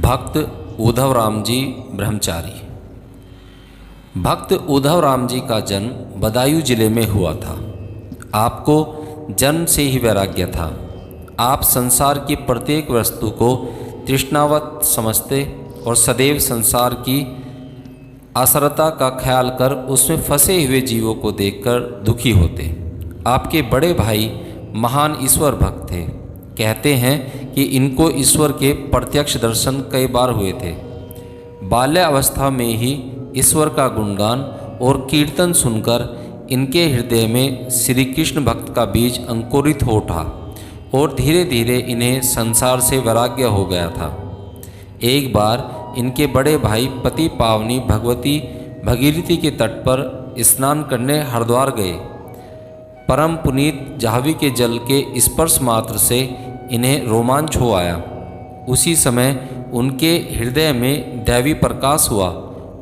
भक्त उद्धव राम जी ब्रह्मचारी। भक्त उद्धव राम जी का जन्म बदायूं जिले में हुआ था। आपको जन्म से ही वैराग्य था। आप संसार की प्रत्येक वस्तु को तृष्णावत समझते और सदैव संसार की असरता का ख्याल कर उसमें फंसे हुए जीवों को देखकर दुखी होते। आपके बड़े भाई महान ईश्वर भक्त थे। कहते हैं कि इनको ईश्वर के प्रत्यक्ष दर्शन कई बार हुए थे। बाल्यावस्था में ही ईश्वर का गुणगान और कीर्तन सुनकर इनके हृदय में श्री कृष्ण भक्त का बीज अंकुरित हो उठा और धीरे धीरे इन्हें संसार से वैराग्य हो गया था। एक बार इनके बड़े भाई पति पावनी भगवती भगीरथी के तट पर स्नान करने हरिद्वार गए। परम पुनीत जाह्नवी के जल के स्पर्श मात्र से इन्हें रोमांच हो आया। उसी समय उनके हृदय में दैवी प्रकाश हुआ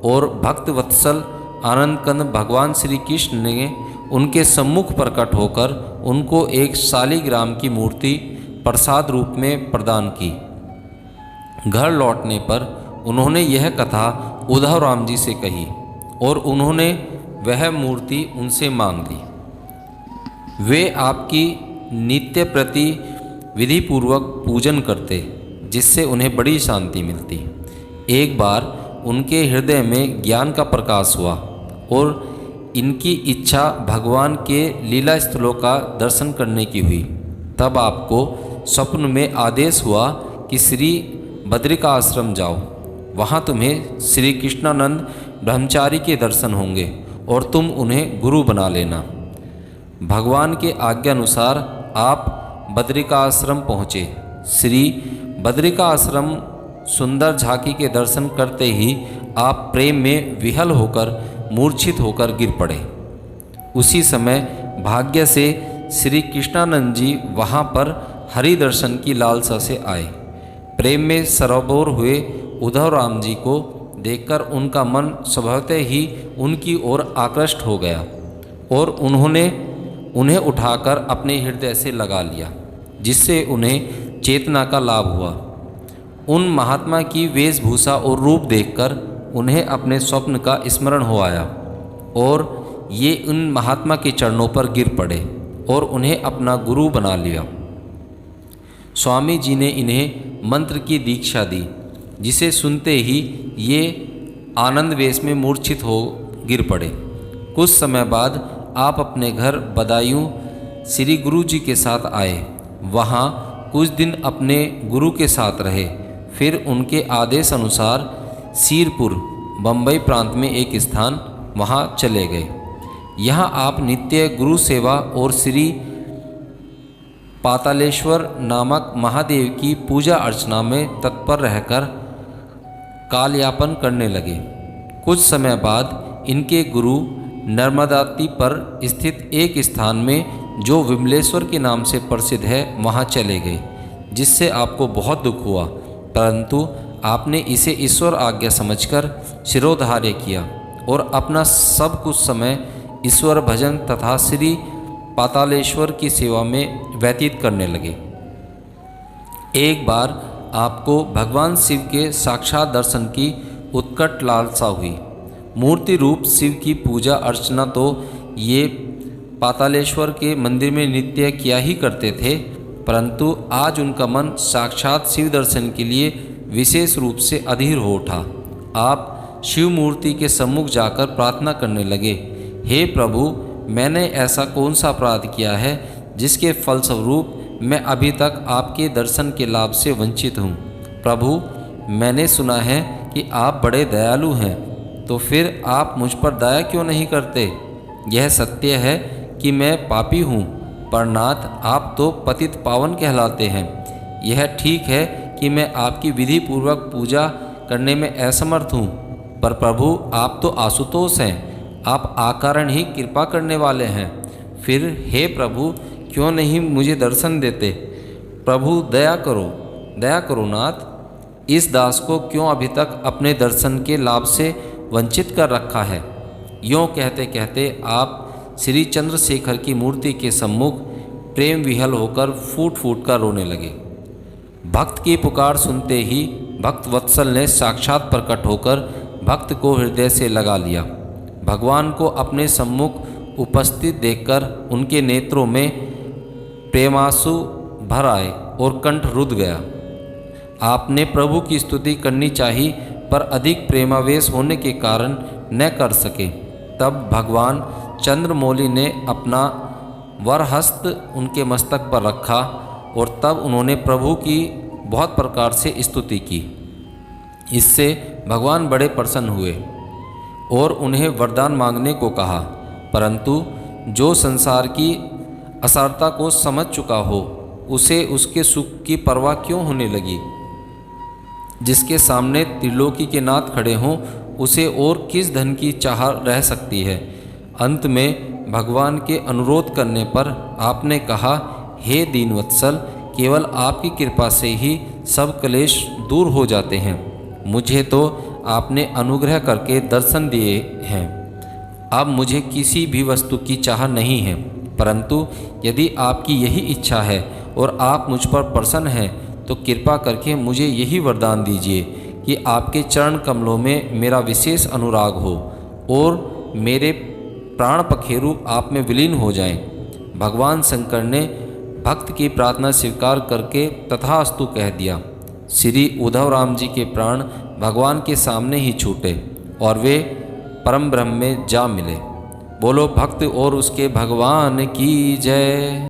और भक्त वत्सल आनंद कंद भगवान श्री कृष्ण ने उनके सम्मुख प्रकट होकर उनको एक शालिग्राम की मूर्ति प्रसाद रूप में प्रदान की। घर लौटने पर उन्होंने यह कथा उद्धव राम जी से कही और उन्होंने वह मूर्ति उनसे मांग ली। वे आपकी नित्य प्रति विधि पूर्वक पूजन करते, जिससे उन्हें बड़ी शांति मिलती। एक बार उनके हृदय में ज्ञान का प्रकाश हुआ और इनकी इच्छा भगवान के लीला स्थलों का दर्शन करने की हुई। तब आपको स्वप्न में आदेश हुआ कि श्री बद्रिका आश्रम जाओ, वहाँ तुम्हें श्री कृष्णानंद ब्रह्मचारी के दर्शन होंगे और तुम उन्हें गुरु बना लेना। भगवान के आज्ञानुसार आप बद्रिका आश्रम पहुँचे। श्री बद्रिका आश्रम सुंदर झांकी के दर्शन करते ही आप प्रेम में विहल होकर मूर्छित होकर गिर पड़े। उसी समय भाग्य से श्री कृष्णानंद जी वहाँ पर हरि दर्शन की लालसा से आए। प्रेम में सरोबोर हुए उद्धव राम जी को देखकर उनका मन स्वभावतः ही उनकी ओर आकृष्ट हो गया और उन्होंने उन्हें उठाकर अपने हृदय से लगा लिया, जिससे उन्हें चेतना का लाभ हुआ। उन महात्मा की वेशभूषा और रूप देखकर उन्हें अपने स्वप्न का स्मरण हो आया और ये उन महात्मा के चरणों पर गिर पड़े और उन्हें अपना गुरु बना लिया। स्वामी जी ने इन्हें मंत्र की दीक्षा दी, जिसे सुनते ही ये आनंद वेश में मूर्छित हो गिर पड़े। कुछ समय बाद आप अपने घर बदायूं श्री गुरु जी के साथ आए। वहाँ कुछ दिन अपने गुरु के साथ रहे। फिर उनके आदेश अनुसार सीरपुर बम्बई प्रांत में एक स्थान वहाँ चले गए। यहाँ आप नित्य गुरु सेवा और श्री पातालेश्वर नामक महादेव की पूजा अर्चना में तत्पर रहकर कालयापन करने लगे। कुछ समय बाद इनके गुरु नर्मदाती पर स्थित एक स्थान में जो विमलेश्वर के नाम से प्रसिद्ध है वहाँ चले गए, जिससे आपको बहुत दुख हुआ, परंतु आपने इसे ईश्वर आज्ञा समझकर शिरोधार्य किया और अपना सब कुछ समय ईश्वर भजन तथा श्री पातालेश्वर की सेवा में व्यतीत करने लगे। एक बार आपको भगवान शिव के साक्षात दर्शन की उत्कट लालसा हुई। मूर्ति रूप शिव की पूजा अर्चना तो ये पातालेश्वर के मंदिर में नित्य किया ही करते थे, परंतु आज उनका मन साक्षात शिव दर्शन के लिए विशेष रूप से अधीर हो उठा। आप शिव मूर्ति के सम्मुख जाकर प्रार्थना करने लगे, हे प्रभु, मैंने ऐसा कौन सा अपराध किया है जिसके फलस्वरूप मैं अभी तक आपके दर्शन के लाभ से वंचित हूँ। प्रभु, मैंने सुना है कि आप बड़े दयालु हैं, तो फिर आप मुझ पर दया क्यों नहीं करते? यह सत्य है कि मैं पापी हूँ, पर नाथ आप तो पतित पावन कहलाते हैं। यह ठीक है कि मैं आपकी विधि पूर्वक पूजा करने में असमर्थ हूँ, पर प्रभु आप तो आशुतोष हैं, आप आकारण ही कृपा करने वाले हैं। फिर हे प्रभु, क्यों नहीं मुझे दर्शन देते? प्रभु दया करो नाथ, इस दास को क्यों अभी तक अपने दर्शन के लाभ से वंचित कर रखा है? यों कहते कहते आप श्री चंद्रशेखर की मूर्ति के सम्मुख प्रेम विहल होकर फूट फूट कर रोने लगे। भक्त की पुकार सुनते ही भक्त वत्सल ने साक्षात प्रकट होकर भक्त को हृदय से लगा लिया। भगवान को अपने सम्मुख उपस्थित देखकर उनके नेत्रों में प्रेमांसु भर आए और कंठ रुध गया। आपने प्रभु की स्तुति करनी चाहिए, पर अधिक प्रेमावेश होने के कारण न कर सके। तब भगवान चंद्रमौली ने अपना वरहस्त उनके मस्तक पर रखा और तब उन्होंने प्रभु की बहुत प्रकार से स्तुति की। इससे भगवान बड़े प्रसन्न हुए और उन्हें वरदान मांगने को कहा। परंतु जो संसार की असारता को समझ चुका हो, उसे उसके सुख की परवाह क्यों होने लगी। जिसके सामने त्रिलोकी के नाथ खड़े हों, उसे और किस धन की चाह रह सकती है। अंत में भगवान के अनुरोध करने पर आपने कहा, हे दीनवत्सल, केवल आपकी कृपा से ही सब क्लेश दूर हो जाते हैं। मुझे तो आपने अनुग्रह करके दर्शन दिए हैं। अब मुझे किसी भी वस्तु की चाह नहीं है, परंतु यदि आपकी यही इच्छा है और आप मुझ पर प्रसन्न हैं, तो कृपा करके मुझे यही वरदान दीजिए कि आपके चरण कमलों में मेरा विशेष अनुराग हो और मेरे प्राण पखेरु आप में विलीन हो जाएं। भगवान शंकर ने भक्त की प्रार्थना स्वीकार करके तथास्तु कह दिया। श्री उद्धव राम जी के प्राण भगवान के सामने ही छूटे और वे परम ब्रह्म में जा मिले। बोलो भक्त और उसके भगवान की जय।